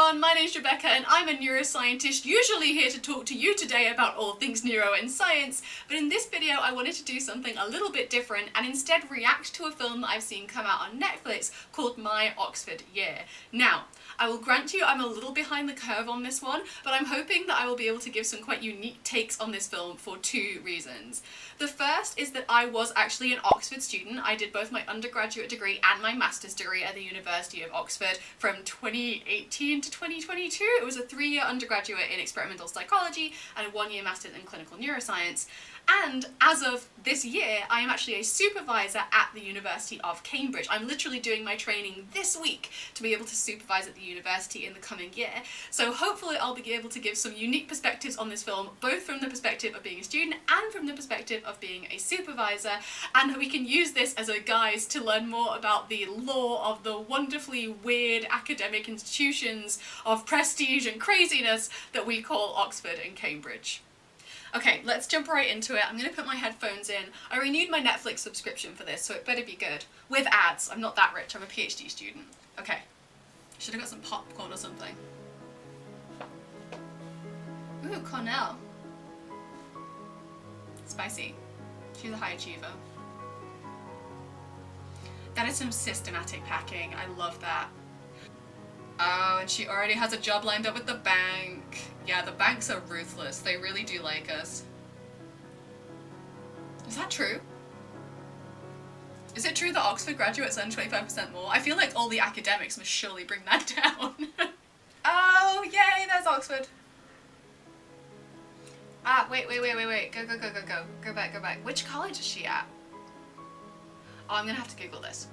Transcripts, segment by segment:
everyone, my name's Rebecca and I'm a neuroscientist, usually here to talk to you today about all things neuro and science, but in this video I wanted to do something a little bit different and instead react to a film that I've seen come out on Netflix called myoxfordyear. Now, I will grant you I'm a little behind the curve on this one, but I'm hoping that I will be able to give some quite unique takes on this film for two reasons. The first is that I was actually an Oxford student. I did both my undergraduate degree and my master's degree at the University of Oxford from 2018 to 2022. It was a 3-year undergraduate in experimental psychology and a 1-year master's in clinical neuroscience. And as of this year, I am actually a supervisor at the University of Cambridge. I'm literally doing my training this week to be able to supervise at the university in the coming year. So hopefully I'll be able to give some unique perspectives on this film, both from the perspective of being a student and from the perspective of being a supervisor. And we can use this as a guise to learn more about the lore of the wonderfully weird academic institutions of prestige and craziness that we call Oxford and Cambridge. Okay, let's jump right into it. I'm going to put my headphones in. I renewed my Netflix subscription for this, so it better be good. With ads. I'm not that rich. I'm a PhD student. Okay. Should have got some popcorn or something. Ooh, Cornell. Spicy. She's a high achiever. That is some systematic packing. I love that. Oh, and she already has a job lined up with the bank. Yeah, the banks are ruthless. They really do like us. Is that true? Is it true that Oxford graduates earn 25% more? I feel like all the academics must surely bring that down. Oh, yay, there's Oxford. Ah, wait. Go back. Which college is she at? Oh, I'm gonna have to Google this.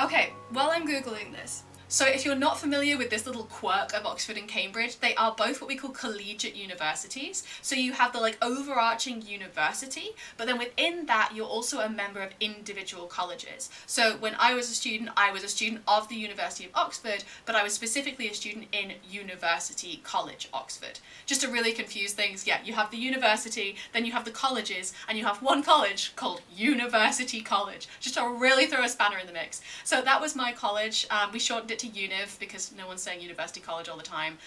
Okay, while I'm Googling this, so if you're not familiar with this little quirk of Oxford and Cambridge, they are both what we call collegiate universities. So you have the overarching university, but then within that you're also a member of individual colleges. So when I was a student of the University of Oxford, but I was specifically a student in University College, Oxford. Just to really confuse things, yeah, you have the university, then you have the colleges, and you have one college called University College, just to really throw a spanner in the mix. So that was my college. We shortened it to Univ because no one's saying University College all the time.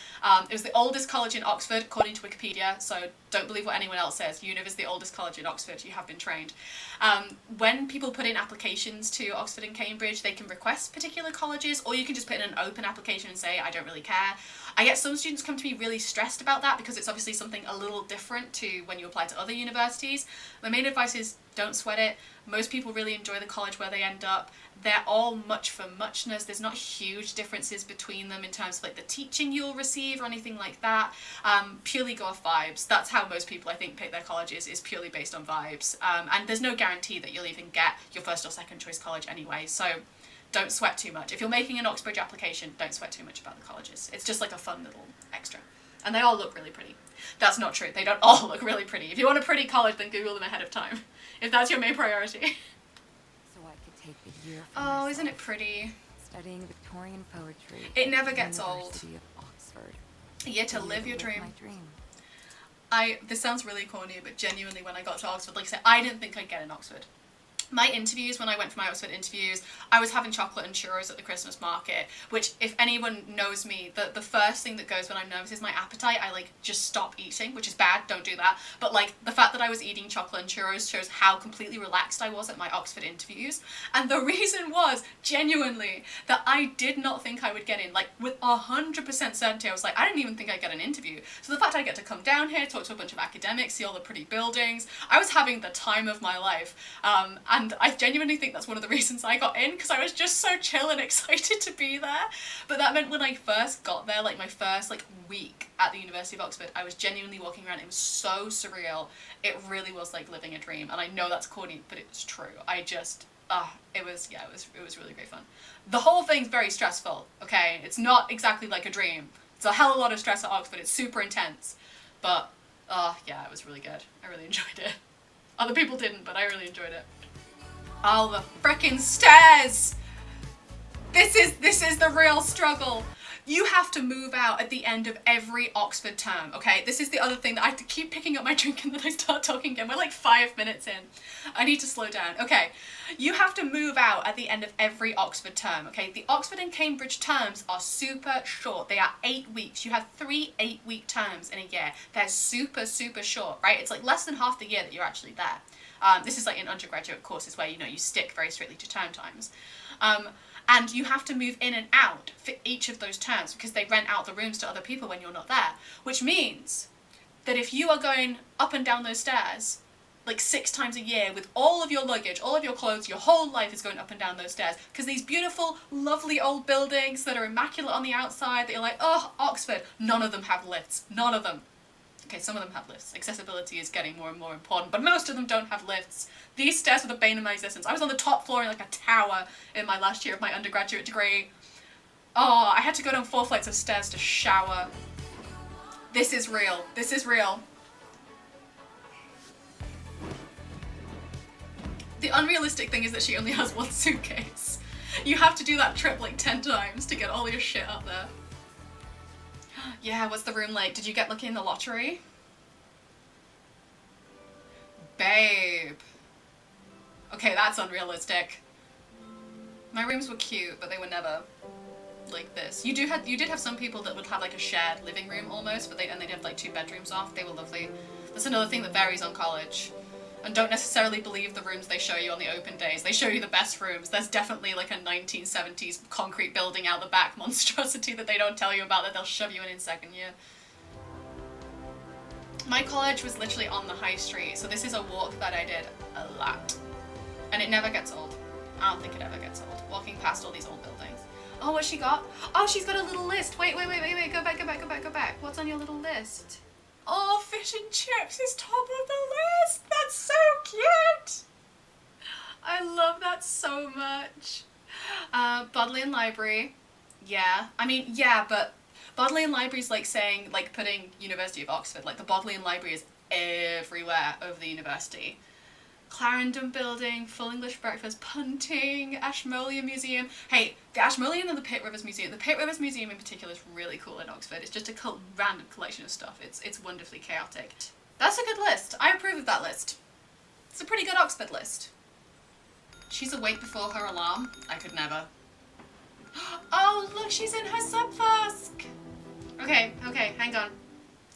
It was the oldest college in Oxford according to Wikipedia, so don't believe what anyone else says. Univ is the oldest college in Oxford. You have been trained. When people put in applications to Oxford and Cambridge, they can request particular colleges, or you can just put in an open application and say, I don't really care. I get some students come to me really stressed about that because it's obviously something a little different to when you apply to other universities. My main advice is don't sweat it. Most people really enjoy the college where they end up. They're all much for muchness. There's not huge differences between them in terms of the teaching you'll receive or anything like that. Purely go off vibes. That's how most people I think pick their colleges, is purely based on vibes. And there's no guarantee that you'll even get your first or second choice college anyway. So don't sweat too much. If you're making an Oxbridge application, don't sweat too much about the colleges. It's just like a fun little extra. And they all look really pretty. That's not true. They don't all look really pretty. If you want a pretty college, then Google them ahead of time. If that's your main priority. So I could take a year oh, myself, isn't it pretty? studying Victorian poetry. It never gets old. University of Oxford. A year to live your dream. My dream. This sounds really corny, but genuinely when I got to Oxford, like I said, I didn't think I'd get in Oxford. My interviews, when I went for my Oxford interviews, I was having chocolate and churros at the Christmas market, which if anyone knows me, the first thing that goes when I'm nervous is my appetite. I just stop eating, which is bad, don't do that. But the fact that I was eating chocolate and churros shows how completely relaxed I was at my Oxford interviews. And the reason was, genuinely, that I did not think I would get in. With 100% certainty, I was I didn't even think I'd get an interview. So the fact I get to come down here, talk to a bunch of academics, see all the pretty buildings, I was having the time of my life. And I genuinely think that's one of the reasons I got in, because I was just so chill and excited to be there. But that meant when I first got there, my first week at the University of Oxford, I was genuinely walking around. It was so surreal. It really was like living a dream. And I know that's corny, but it's true. It was really great fun. The whole thing's very stressful, okay? It's not exactly like a dream. It's a hell of a lot of stress at Oxford. It's super intense. But, yeah, it was really good. I really enjoyed it. Other people didn't, but I really enjoyed it. Oh, the frickin' stairs! This is the real struggle. You have to move out at the end of every Oxford term, okay? This is the other thing that I have to keep picking up my drink and then I start talking again. We're like 5 minutes in. I need to slow down. Okay, you have to move out at the end of every Oxford term, okay? The Oxford and Cambridge terms are super short. They are 8 weeks. You have 3 8-week terms in a year. They're super, super short, right? It's like less than half the year that you're actually there. This is like in undergraduate courses where, you know, you stick very strictly to term times. And you have to move in and out for each of those terms because they rent out the rooms to other people when you're not there. Which means that if you are going up and down those stairs like 6 times a year with all of your luggage, all of your clothes, your whole life is going up and down those stairs. Because these beautiful, lovely old buildings that are immaculate on the outside that you're like, oh, Oxford, none of them have lifts. None of them. Okay, some of them have lifts. Accessibility is getting more and more important, but most of them don't have lifts. These stairs were the bane of my existence. I was on the top floor in like a tower in my last year of my undergraduate degree. Oh, I had to go down 4 flights of stairs to shower. This is real. This is real. The unrealistic thing is that she only has 1 suitcase. You have to do that trip like 10 times to get all your shit up there. Yeah, what's the room like? Did you get lucky in the lottery? Babe. Okay, that's unrealistic. My rooms were cute, but they were never like this. You did have some people that would have like a shared living room almost, but they'd have like 2 bedrooms off. They were lovely. That's another thing that varies on college. And don't necessarily believe the rooms they show you on the open days. They show you the best rooms. There's definitely like a 1970s concrete building out the back monstrosity that they don't tell you about that they'll shove you in second year. My college was literally on the high street, so this is a walk that I did a lot. And it never gets old. I don't think it ever gets old. Walking past all these old buildings. Oh, what's she got? Oh, she's got a little list. Wait. Go back. What's on your little list? Oh, fish and chips is top of the list. That's so cute. I love that so much. Bodleian Library. Yeah. I mean, yeah, but Bodleian Library is like saying, like putting University of Oxford. Like the Bodleian Library is everywhere over the university. Clarendon Building, Full English Breakfast, Punting, Ashmolean Museum. Hey, the Ashmolean and the Pitt Rivers Museum. The Pitt Rivers Museum in particular is really cool in Oxford. It's just a random collection of stuff. It's wonderfully chaotic. That's a good list. I approve of that list. It's a pretty good Oxford list. She's awake before her alarm. I could never. Oh, look, she's in her sub-fusk. Okay, hang on.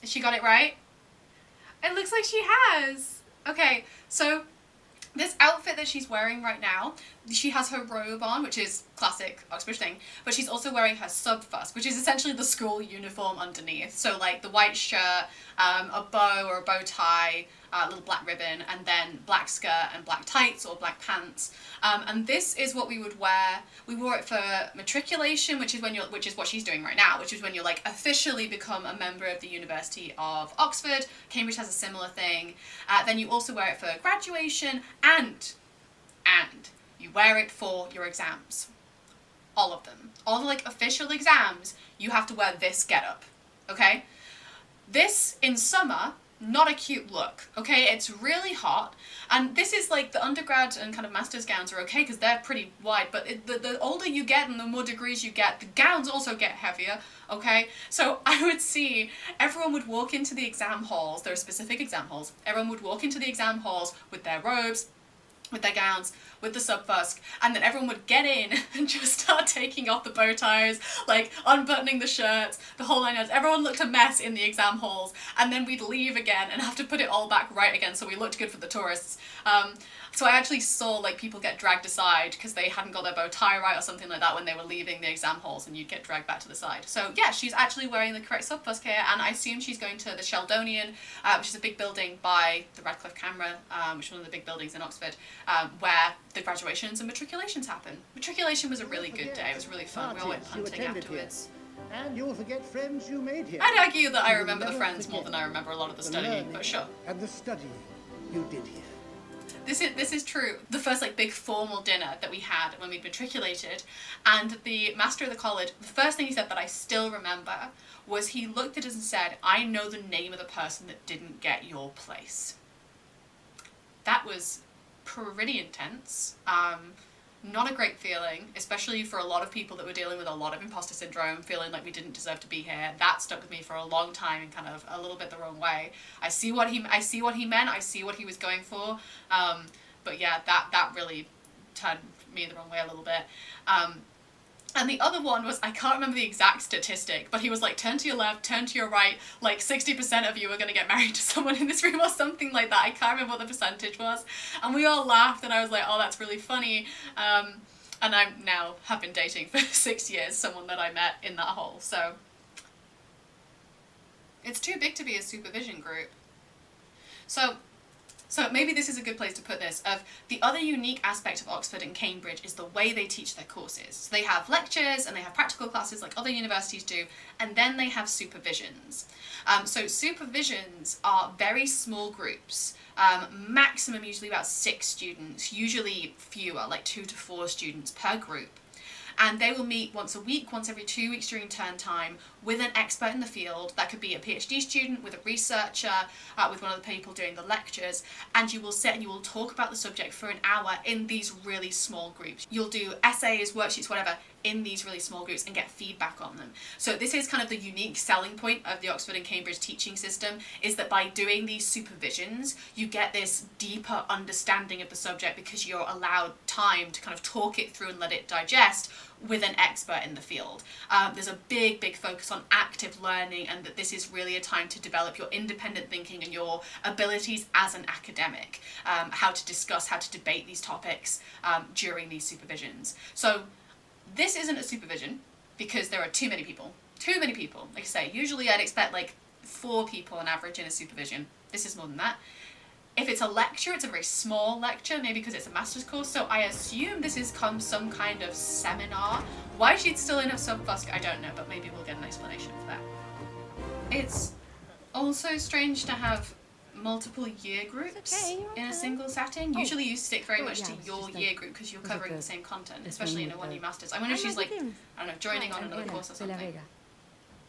Has she got it right? It looks like she has. Okay, so this outfit that she's wearing right now, she has her robe on, which is classic Oxbridge thing, but she's also wearing her sub-fusk, which is essentially the school uniform underneath. So like the white shirt, a bow or a bow tie, a little black ribbon, and then black skirt and black tights or black pants. And this is what we would wear. We wore it for matriculation, which is what she's doing right now, which is when you're like officially become a member of the University of Oxford. Cambridge has a similar thing. Then you also wear it for graduation, and you wear it for your exams. All of them. All the like official exams, you have to wear this getup. Okay? This in summer, not a cute look, okay? It's really hot, and this is like the undergrad and kind of master's gowns are okay because they're pretty wide, but the older you get and the more degrees you get, the gowns also get heavier, okay? So I would see everyone would walk into the exam halls, there are specific exam halls, everyone would walk into the exam halls with their robes, with their gowns, with the sub-fusk, and then everyone would get in and just start taking off the bow ties, like unbuttoning the shirts, the whole 9 yards. Everyone looked a mess in the exam halls, and then we'd leave again and have to put it all back right again so we looked good for the tourists. So I actually saw like people get dragged aside because they hadn't got their bow tie right or something like that when they were leaving the exam halls, and you'd get dragged back to the side. So yeah, she's actually wearing the correct sub-fusk here, and I assume she's going to the Sheldonian, which is a big building by the Radcliffe Camera, which is one of the big buildings in Oxford, where the graduations and matriculations happen. Matriculation was a really good day. It was really fun. We all went punting afterwards. And you'll forget friends you made here. I'd argue that I remember the friends more than I remember a lot of the studying, but sure. And the studying you did here. This is true. The first like big formal dinner that we had when we'd matriculated, and the master of the college, the first thing he said that I still remember was he looked at us and said, "I know the name of the person that didn't get your place." That was pretty intense. Not a great feeling, especially for a lot of people that were dealing with a lot of imposter syndrome, feeling like we didn't deserve to be here. That stuck with me for a long time in kind of a little bit the wrong way. I see what he meant, I see what he was going for, but yeah, that really turned me the wrong way a little bit. And the other one was, I can't remember the exact statistic, but he was like, turn to your left, turn to your right, like 60% of you are going to get married to someone in this room or something like that. I can't remember what the percentage was. And we all laughed and I was like, oh, that's really funny. And I now have been dating for 6 years, someone that I met in that hole. So it's too big to be a supervision group. So maybe this is a good place to put this, of the other unique aspect of Oxford and Cambridge is the way they teach their courses. So they have lectures and they have practical classes like other universities do, and then they have supervisions. So supervisions are very small groups, maximum usually about 6 students, usually fewer, like 2 to 4 students per group. And they will meet once a week, once every 2 weeks during term time, with an expert in the field. That could be a PhD student, with a researcher, with one of the people doing the lectures, and you will sit and you will talk about the subject for an hour in these really small groups. You'll do essays, worksheets, whatever, in these really small groups and get feedback on them. So this is kind of the unique selling point of the Oxford and Cambridge teaching system, is that by doing these supervisions, you get this deeper understanding of the subject because you're allowed time to kind of talk it through and let it digest with an expert in the field. There's a big focus on active learning, and that this is really a time to develop your independent thinking and your abilities as an academic, how to discuss, how to debate these topics during these supervisions. So this isn't a supervision because there are too many people. Like I say, usually I'd expect like 4 people on average in a supervision. This is more than that. If it's a lecture, it's a very small lecture, maybe because it's a master's course, so I assume this is some kind of seminar. Why she'd still in a sub-fusk, I don't know, but maybe we'll get an explanation for that. It's also strange to have multiple year groups in a single setting. Usually you stick very much to your year group because you're covering the same content, especially in a 1U masters. I wonder if she's like, I don't know, joining on another course or something.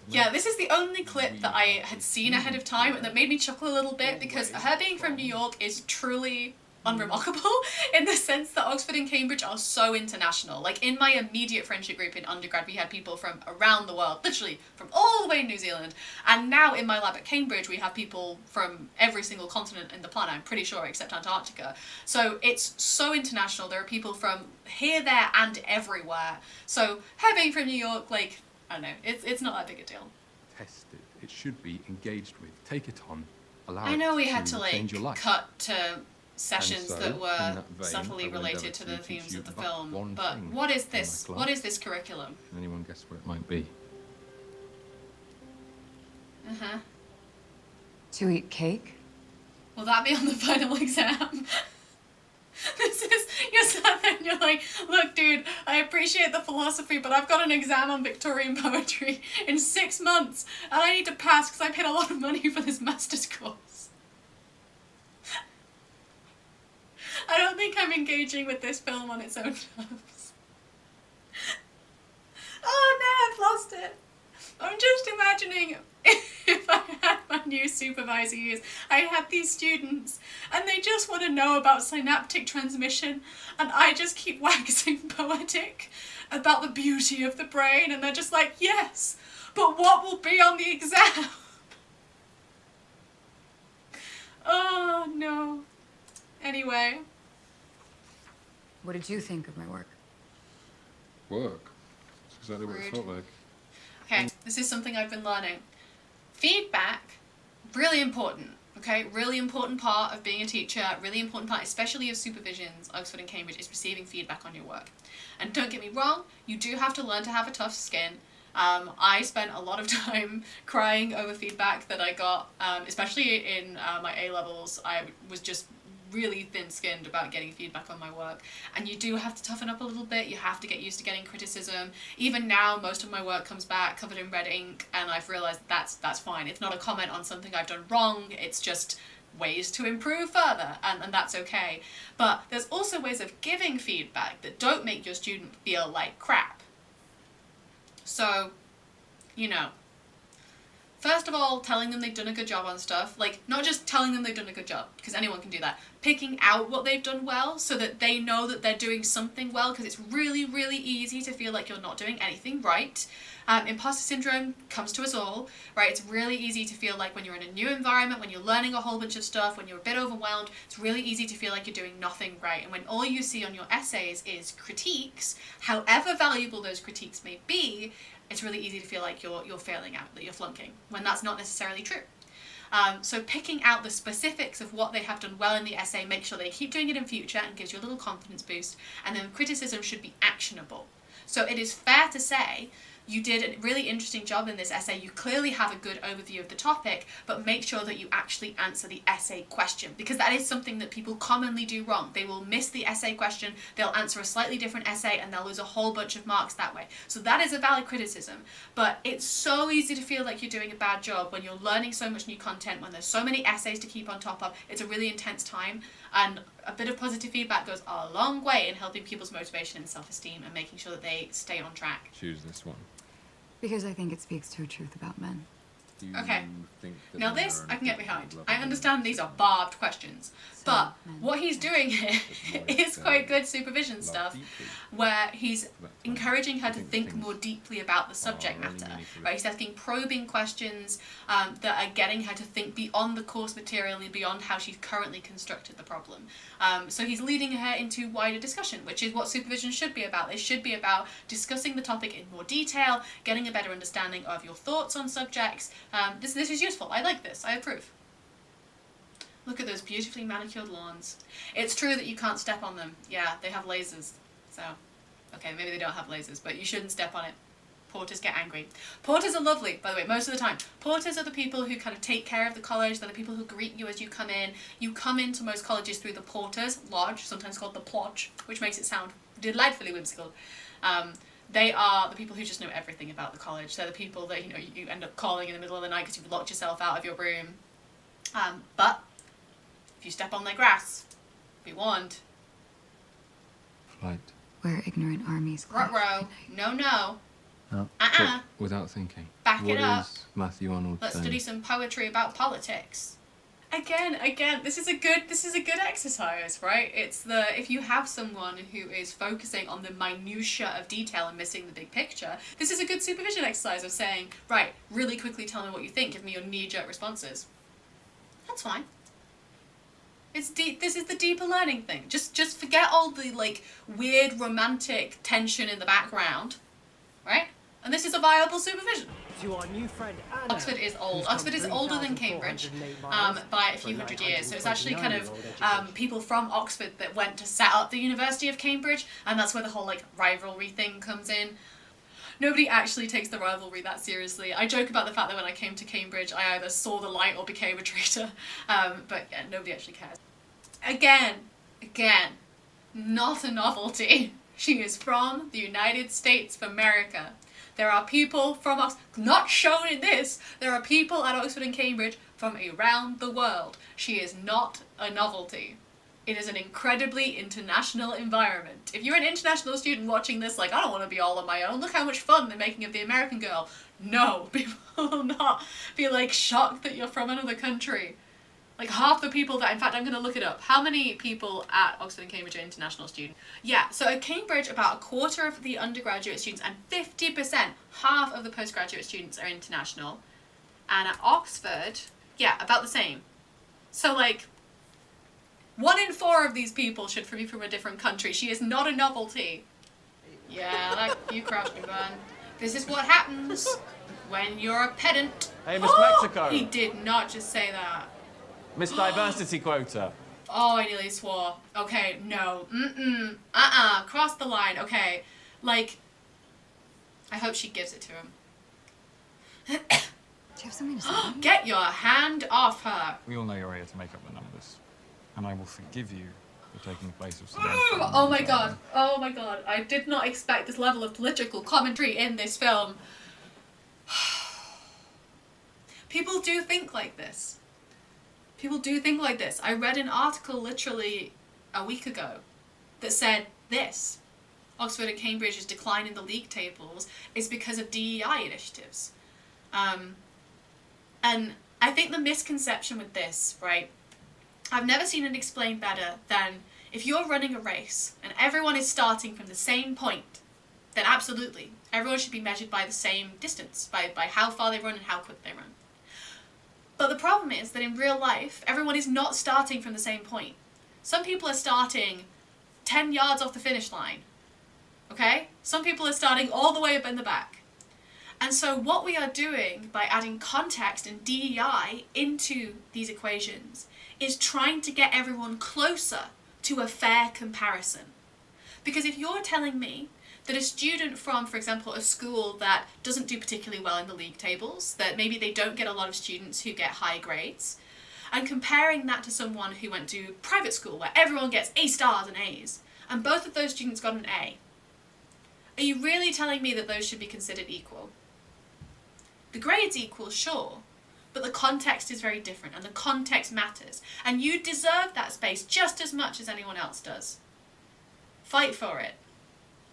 Yeah, this is the only clip that I had seen ahead of time and that made me chuckle a little bit, because her being from New York is truly unremarkable in the sense that Oxford and Cambridge are so international. Like in my immediate friendship group in undergrad, we had people from around the world, literally from all the way in New Zealand. And now in my lab at Cambridge, we have people from every single continent in the planet, I'm pretty sure, except Antarctica. So it's so international. There are people from here, there, and everywhere. So her being from New York, like, I don't know, it's not that big a deal. Test it. It should be engaged with. Take it on. Allow I know it we had to to change your like life. cut to sessions So, that in were that vein, subtly I will related endeavour to to the teach themes you of the but film. one But thing what is in my this? class. What is this curriculum? Can anyone guess what it might be? Uh-huh. To eat cake? Will that be on the final exam? This is, you're sat there and you're like, look dude, I appreciate the philosophy, but I've got an exam on Victorian poetry in 6 months and I need to pass because I paid a lot of money for this master's course. I don't think I'm engaging with this film on its own terms. Oh no, I've lost it. I'm just imagining if I had my new supervisor years, I had these students and they just want to know about synaptic transmission and I just keep waxing poetic about the beauty of the brain and they're just like, yes, but what will be on the exam? Oh no. Anyway. What did you think of my work? Work. That's exactly what it Rude. felt like. Okay, this is something I've been learning. Feedback, really important, okay? Really important part of being a teacher, really important part, especially of supervisions, Oxford and Cambridge, is receiving feedback on your work. And don't get me wrong, you do have to learn to have a tough skin. I spent a lot of time crying over feedback that I got, especially in my A-levels. I was just really thin-skinned about getting feedback on my work, and you do have to toughen up a little bit. You have to get used to getting criticism. Even now, most of my work comes back covered in red ink, and I've realised that's fine. It's not a comment on something I've done wrong, it's just ways to improve further, and that's okay. But there's also ways of giving feedback that don't make your student feel like crap. So, you know, First of all, telling them they've done a good job on stuff. Like, not just telling them they've done a good job, because anyone can do that. Picking out what they've done well so that they know that they're doing something well, because it's really, really easy to feel like you're not doing anything right. Imposter syndrome comes to us all, right? It's really easy to feel like when you're in a new environment, when you're learning a whole bunch of stuff, when you're a bit overwhelmed, it's really easy to feel like you're doing nothing right. And when all you see on your essays is critiques, however valuable those critiques may be, it's really easy to feel like you're failing out, that you're flunking, when that's not necessarily true. So picking out the specifics of what they have done well in the essay, make sure they keep doing it in future and gives you a little confidence boost. And then criticism should be actionable. So it is fair to say you did a really interesting job in this essay. You clearly have a good overview of the topic, but make sure that you actually answer the essay question, because that is something that people commonly do wrong. They will miss the essay question, they'll answer a slightly different essay, and they'll lose a whole bunch of marks that way. So that is a valid criticism, but it's so easy to feel like you're doing a bad job when you're learning so much new content, when there's so many essays to keep on top of. It's a really intense time, and a bit of positive feedback goes a long way in helping people's motivation and self-esteem and making sure that they stay on track. Choose this one. Because I think it speaks to a truth about men. Do you Okay. think that Now men this are I can get incapable behind. of I loving understand these are barbed questions, but men. what he's doing here is quite good supervision love stuff, deeply? where he's That's encouraging her to think think things more deeply about the subject really matter. meaningful. Right? He's asking probing questions that are getting her to think beyond the course material and beyond how she's currently constructed the problem. So he's leading her into wider discussion, which is what supervision should be about. They should be about discussing the topic in more detail, getting a better understanding of your thoughts on subjects. This is useful. I like this. I approve. Look at those beautifully manicured lawns. It's true that you can't step on them. Yeah, they have lasers. So, okay, maybe they don't have lasers, but you shouldn't step on it. Porters get angry. Porters are lovely, by the way, most of the time. Porters are the people who kind of take care of the college. They're the people who greet you as you come in. You come into most colleges through the porters lodge, sometimes called the plodge, which makes it sound delightfully whimsical. They are the people who just know everything about the college. They're the people that, you know, you end up calling in the middle of the night because you've locked yourself out of your room. But if you step on their grass, be warned. Flight. Where ignorant armies Ruh-roh. No. No. Uh-uh. Without thinking. Back What it up. is Matthew Arnold Let's saying? study some poetry about politics. Again, this is a good exercise, right? It's if you have someone who is focusing on the minutiae of detail and missing the big picture, this is a good supervision exercise of saying, right, really quickly tell me what you think, give me your knee-jerk responses. That's fine. It's deep. This is the deeper learning thing. Just forget all the like weird romantic tension in the background, right? And this is a viable supervision. To our new friend Anna, Oxford is old. who's come Oxford is older than 3,408 Cambridge miles by a for few hundred years. So it's actually kind of 929-year-old education. people from Oxford that went to set up the University of Cambridge, and that's where the whole like rivalry thing comes in. Nobody actually takes the rivalry that seriously. I joke about the fact that when I came to Cambridge, I either saw the light or became a traitor. But yeah, nobody actually cares. Again, not a novelty. She is from the United States of America. There are people from Oxford, not shown in this, there are people at Oxford and Cambridge from around the world. She is not a novelty. It is an incredibly international environment. If you're an international student watching this, like, I don't want to be all on my own, look how much fun they're making of the American girl. No, people will not be, like, shocked that you're from another country. Like, half the people that, in fact, I'm going to look it up. How many people at Oxford and Cambridge are international students? Yeah, so at Cambridge, about a quarter of the undergraduate students and 50%, half of the postgraduate students are international. And at Oxford, yeah, about the same. So, like, 1 in 4 of these people should be from a different country. She is not a novelty. Yeah, like, you crashed and burned. This is what happens when you're a pedant. Hey, Miss Mexico. He did not just say that. Miss Diversity Quota. Oh, I nearly swore. Okay, no. Cross the line. Okay. Like, I hope she gives it to him. Do you have something to say? Get your hand off her. We all know you're here to make up the numbers, and I will forgive you for taking the place of someone. Oh my god. Oh my god. I did not expect this level of political commentary in this film. People do think like this. People do think like this. I read an article literally a week ago that said this. Oxford and Cambridge's decline in the league tables is because of DEI initiatives. And I think the misconception with this, right, I've never seen it explained better than if you're running a race and everyone is starting from the same point, then absolutely, everyone should be measured by the same distance, by how far they run and how quick they run. But the problem is that in real life, everyone is not starting from the same point. Some people are starting 10 yards off the finish line, okay? Some people are starting all the way up in the back. And so what we are doing by adding context and DEI into these equations is trying to get everyone closer to a fair comparison. Because if you're telling me that a student from, for example, a school that doesn't do particularly well in the league tables, that maybe they don't get a lot of students who get high grades, and comparing that to someone who went to private school where everyone gets A stars and A's, and both of those students got an A, are you really telling me that those should be considered equal? The grade's equal, sure, but the context is very different, and the context matters, and you deserve that space just as much as anyone else does. Fight for it.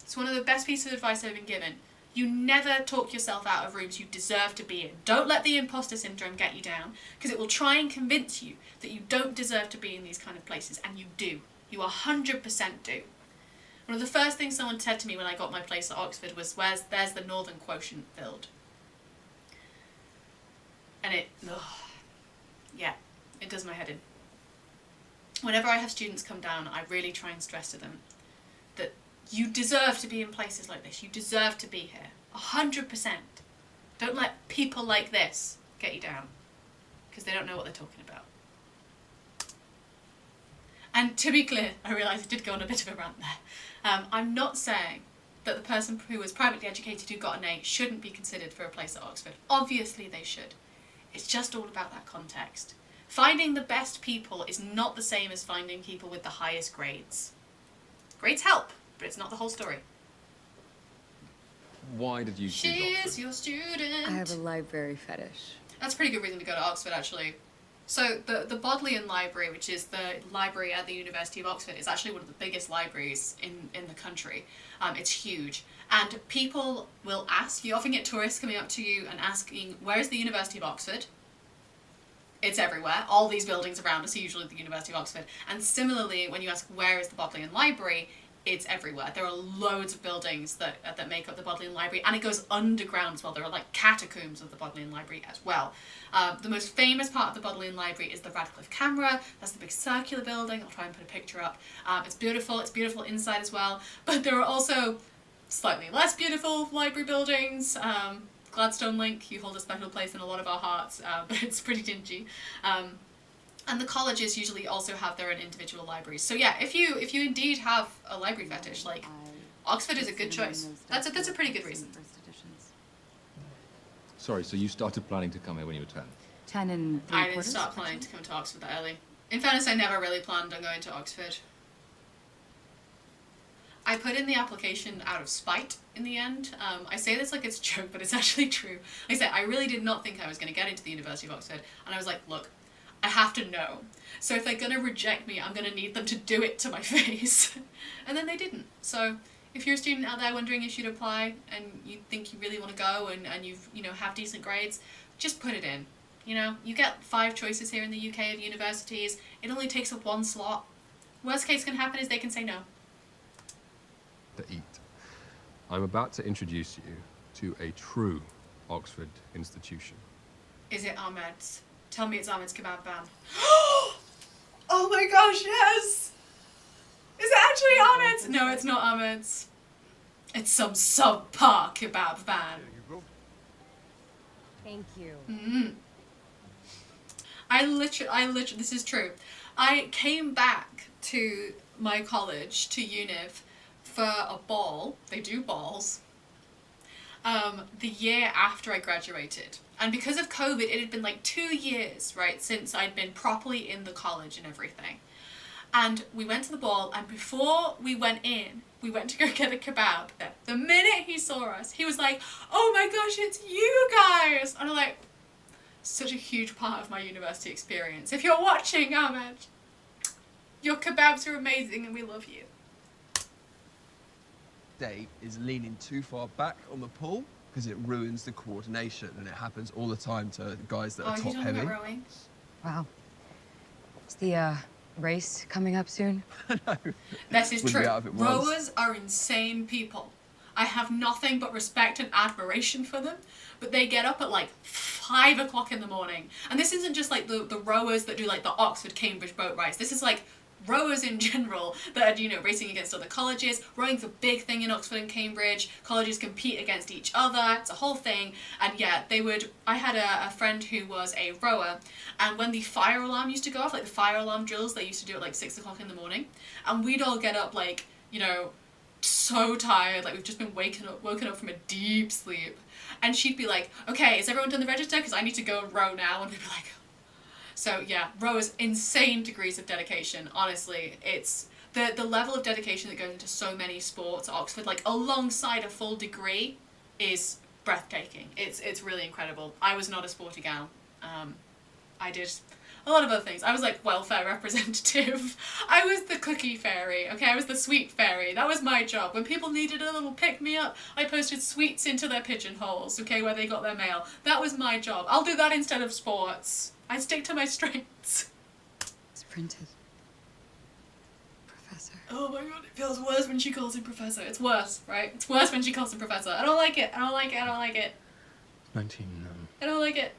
It's one of the best pieces of advice I've been given. You never talk yourself out of rooms you deserve to be in. Don't let the imposter syndrome get you down, because it will try and convince you that you don't deserve to be in these kind of places, and you do. You 100% do. One of the first things someone said to me when I got my place at Oxford was, there's the northern quotient filled? And it does my head in. Whenever I have students come down, I really try and stress to them that you deserve to be in places like this. You deserve to be here. 100%. Don't let people like this get you down, because they don't know what they're talking about. And to be clear, I realise I did go on a bit of a rant there. I'm not saying that the person who was privately educated who got an A shouldn't be considered for a place at Oxford. Obviously they should. It's just all about that context. Finding the best people is not the same as finding people with the highest grades. Grades help, but it's not the whole story. Why did you choose She Oxford? is your student. I have a library fetish. That's a pretty good reason to go to Oxford, actually. So the Bodleian Library, which is the library at the University of Oxford, is actually one of the biggest libraries in the country. It's huge. And people will ask, you often get tourists coming up to you and asking, where is the University of Oxford? It's everywhere. All these buildings around us are usually the University of Oxford. And similarly, when you ask, where is the Bodleian Library? It's everywhere. There are loads of buildings that make up the Bodleian Library, and it goes underground as well. There are like catacombs of the Bodleian Library as well. The most famous part of the Bodleian Library is the Radcliffe Camera. That's the big circular building. I'll try and put a picture up. It's beautiful. It's beautiful inside as well. But there are also slightly less beautiful library buildings. Gladstone Link, you hold a special place in a lot of our hearts, but it's pretty dingy. And the colleges usually also have their own individual libraries. So yeah, if you indeed have a library fetish, like, Oxford is a good choice. That's a pretty good reason. Sorry, so you started planning to come here when you were 10? 10 and 3 I didn't quarters? start planning to come to Oxford that early. In fairness, I never really planned on going to Oxford. I put in the application out of spite in the end. I say this like it's a joke, but it's actually true. Like I said, I really did not think I was going to get into the University of Oxford, and I was like, look, I have to know. So if they're going to reject me, I'm going to need them to do it to my face. And then they didn't. So if you're a student out there wondering if you'd apply and you think you really want to go and you've, have decent grades, just put it in. You get 5 choices here in the UK of universities. It only takes up 1 slot. Worst case can happen is they can say no. To eat. I'm about to introduce you to a true Oxford institution. Is it Ahmed's? Tell me it's Ahmed's Kebab Van. Oh my gosh, yes! Is it actually Ahmed's? No, it's not Ahmed's. It's some subpar kebab van. Thank you. I literally, this is true. I came back to my college, to Univ, for a ball. They do balls. The year after I graduated. And because of COVID, it had been like 2 years, right, since I'd been properly in the college and everything. And we went to the ball, and before we went in, we went to go get a kebab. The minute he saw us, he was like, oh my gosh, it's you guys! And I'm like, such a huge part of my university experience. If you're watching, Ahmed, your kebabs are amazing and we love you. Dave is leaning too far back on the pool because it ruins the coordination, and it happens all the time to guys that Oh, are you top talking heavy. about rowing? Wow. Is the race coming up soon? This is Wouldn't true. be out if it was. Rowers are insane people. I have nothing but respect and admiration for them, but they get up at like 5 o'clock in the morning. And this isn't just like the rowers that do like the Oxford-Cambridge boat race. This is like rowers in general that are, you know, racing against other colleges. Rowing's a big thing in Oxford and Cambridge. Colleges compete against each other. It's a whole thing. And yeah, I had a friend who was a rower, and when the fire alarm used to go off, like the fire alarm drills, they used to do at like 6 o'clock in the morning, and we'd all get up like, you know, so tired, like we've just been woken up from a deep sleep, and she'd be like, okay, is everyone done the register, because I need to go and row now, and we'd be like, so yeah, rowers, insane degrees of dedication. Honestly, it's the level of dedication that goes into so many sports at Oxford, like alongside a full degree, is breathtaking. It's really incredible. I was not a sporty gal. I did a lot of other things. I was like welfare representative. I was the cookie fairy, okay? I was the sweet fairy. That was my job. When people needed a little pick-me-up, I posted sweets into their pigeonholes, okay, where they got their mail. That was my job. I'll do that instead of sports. I stick to my strengths. It's printed. Professor. Oh my god, it feels worse when she calls him professor. It's worse, right? It's worse when she calls him professor. I don't like it. I don't like it. I don't like it. 19. I don't like it.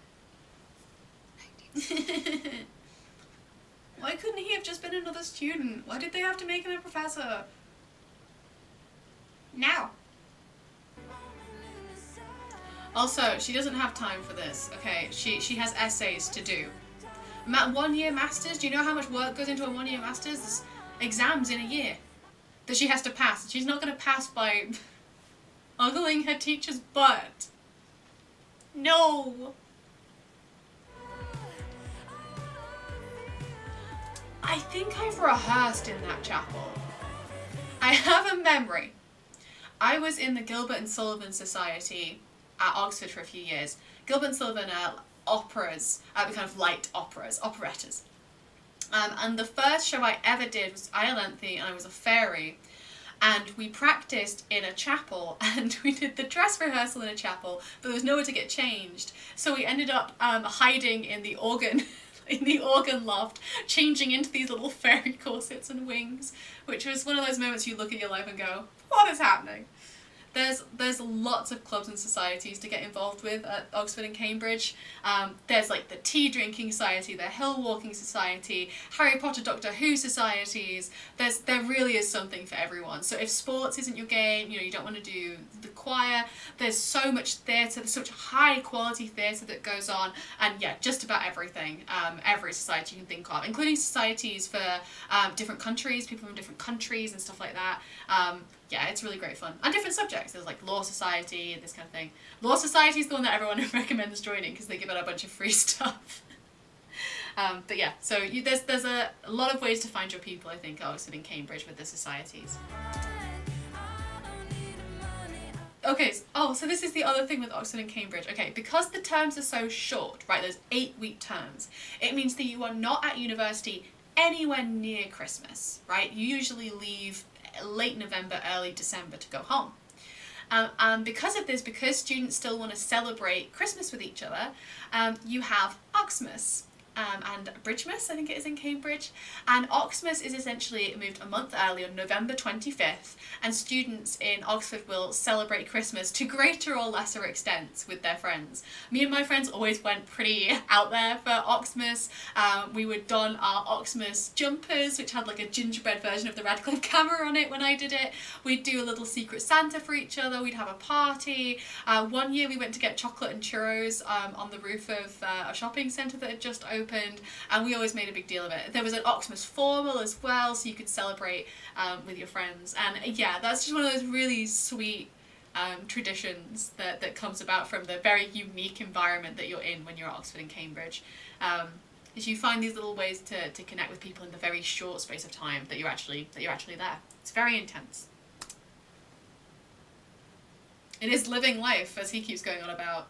Why couldn't he have just been another student? Why did they have to make him a professor? Now. Also, she doesn't have time for this, okay? She has essays to do. 1 year masters, do you know how much work goes into a 1 year masters? There's exams in a year that she has to pass. She's not going to pass by ogling her teacher's butt. No. I think I've rehearsed in that chapel. I have a memory. I was in the Gilbert and Sullivan Society at Oxford for a few years. Gilbert and Sullivan are operas, kind of light operas, operettas. And the first show I ever did was Iolanthe, and I was a fairy. And we practiced in a chapel, and we did the dress rehearsal in a chapel, but there was nowhere to get changed. So we ended up hiding in the organ in the organ loft, changing into these little fairy corsets and wings, which was one of those moments you look at your life and go, what is happening? There's lots of clubs and societies to get involved with at Oxford and Cambridge. There's like the tea drinking society, the hill walking society, Harry Potter Doctor Who societies. There really is something for everyone. So if sports isn't your game, you know, you don't want to do the choir, there's so much theatre, there's such high quality theatre that goes on, and yeah, just about everything, every society you can think of, including societies for different countries, people from different countries and stuff like that. Yeah, it's really great fun. And different subjects. There's like law society and this kind of thing. Law society is the one that everyone recommends joining because they give out a bunch of free stuff. But yeah, so there's a lot of ways to find your people, I think, at Oxford and Cambridge with the societies. Okay, so this is the other thing with Oxford and Cambridge. Okay, because the terms are so short, right, there's 8-week terms, it means that you are not at university anywhere near Christmas, right? You usually leave late November, early December to go home. And because of this, because students still want to celebrate Christmas with each other, you have Oxmas. And Bridgemas, I think it is in Cambridge. And Oxmas is essentially, it moved a month early on November 25th, and students in Oxford will celebrate Christmas to greater or lesser extents with their friends. Me and my friends always went pretty out there for Oxmas. We would don our Oxmas jumpers, which had like a gingerbread version of the Radcliffe camera on it when I did it. We'd do a little secret Santa for each other, we'd have a party. 1 year we went to get chocolate and churros on the roof of a shopping centre that had just opened. And we always made a big deal of it. There was an Oxmas formal as well, so you could celebrate with your friends. And yeah, that's just one of those really sweet traditions that comes about from the very unique environment that you're in when you're at Oxford and Cambridge. Is you find these little ways to connect with people in the very short space of time that you're actually there. It's very intense. It is living life, as he keeps going on about.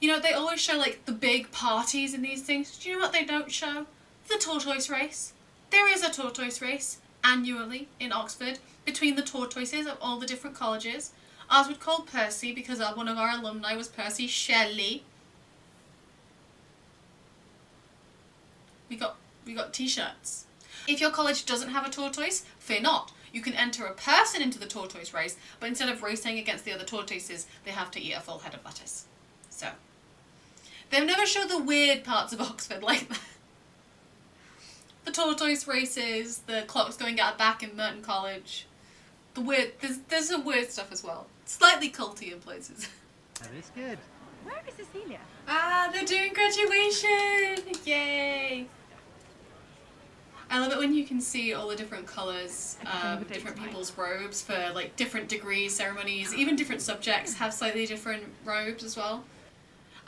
You know, they always show, like, the big parties in these things. Do you know what they don't show? The tortoise race. There is a tortoise race annually in Oxford between the tortoises of all the different colleges. Ours was called Percy because one of our alumni was Percy Shelley. We got t-shirts. If your college doesn't have a tortoise, fear not. You can enter a person into the tortoise race, but instead of racing against the other tortoises, they have to eat a full head of lettuce. So, they've never showed the weird parts of Oxford like that. The tortoise races, the clocks going out back in Merton College. The weird, there's some weird stuff as well. Slightly culty in places. That is good. Where is Cecilia? Ah, they're doing graduation! Yay! I love it when you can see all the different colours, different people's robes for like different degrees, ceremonies, even different subjects have slightly different robes as well.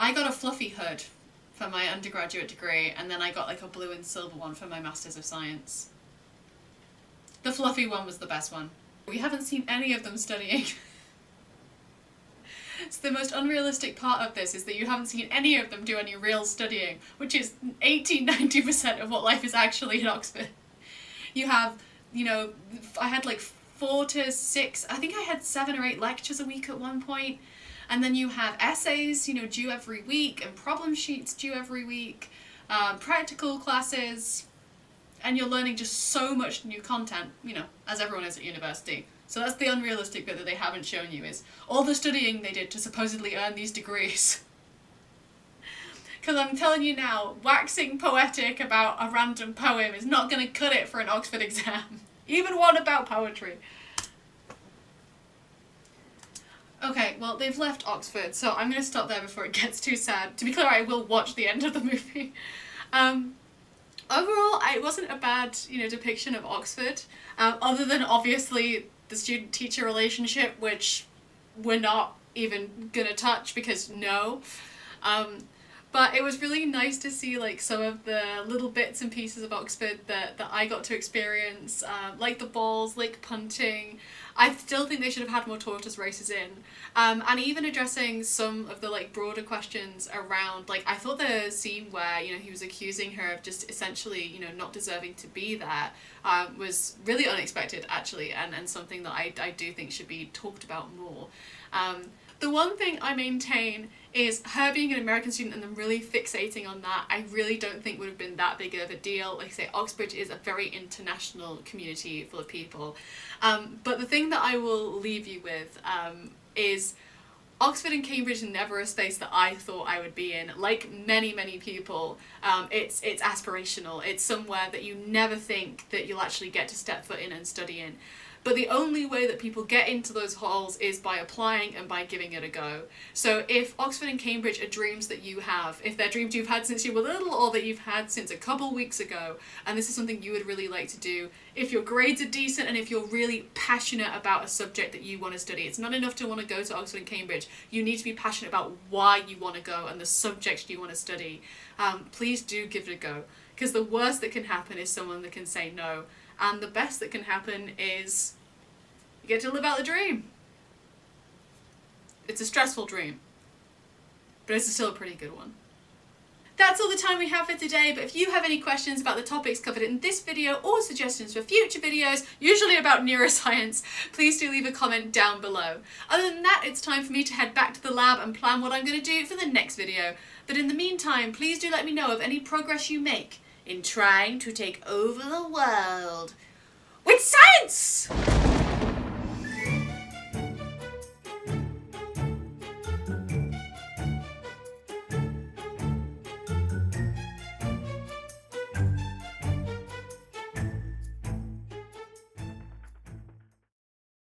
I got a fluffy hood for my undergraduate degree, and then I got like a blue and silver one for my Masters of Science. The fluffy one was the best one. We haven't seen any of them studying. So the most unrealistic part of this is that you haven't seen any of them do any real studying, which is 80-90% of what life is actually in Oxford. You have, you know, I had like 4 to 6, I think I had 7 or 8 lectures a week at one point. And then you have essays, you know, due every week, and problem sheets due every week, practical classes, and you're learning just so much new content, you know, as everyone is at university. So that's the unrealistic bit that they haven't shown you, is all the studying they did to supposedly earn these degrees. Because I'm telling you now, waxing poetic about a random poem is not going to cut it for an Oxford exam. Even one about poetry. Okay, well, they've left Oxford, so I'm going to stop there before it gets too sad. To be clear, I will watch the end of the movie. Overall, it wasn't a bad, you know, depiction of Oxford, other than obviously the student-teacher relationship, which we're not even gonna touch because no. But it was really nice to see like some of the little bits and pieces of Oxford that I got to experience, like the balls, like punting. I still think they should have had more tortoise races in, and even addressing some of the like broader questions around, like, I thought the scene where, you know, he was accusing her of just essentially, you know, not deserving to be there, was really unexpected actually, and something that I do think should be talked about more. The one thing I maintain is her being an American student and then really fixating on that, I really don't think would have been that big of a deal. Like I say, Oxford is a very international community full of people. But the thing that I will leave you with is Oxford and Cambridge are never a space that I thought I would be in. Like many, many people, it's aspirational. It's somewhere that you never think that you'll actually get to step foot in and study in. But the only way that people get into those halls is by applying and by giving it a go. So if Oxford and Cambridge are dreams that you have, if they're dreams you've had since you were little or that you've had since a couple weeks ago, and this is something you would really like to do, if your grades are decent and if you're really passionate about a subject that you want to study, it's not enough to want to go to Oxford and Cambridge. You need to be passionate about why you want to go and the subjects you want to study. Please do give it a go. Because the worst that can happen is someone that can say no. And the best that can happen is you get to live out the dream. It's a stressful dream, but it's still a pretty good one. That's all the time we have for today, but if you have any questions about the topics covered in this video or suggestions for future videos, usually about neuroscience, please do leave a comment down below. Other than that, it's time for me to head back to the lab and plan what I'm going to do for the next video. But in the meantime, please do let me know of any progress you make in trying to take over the world with science!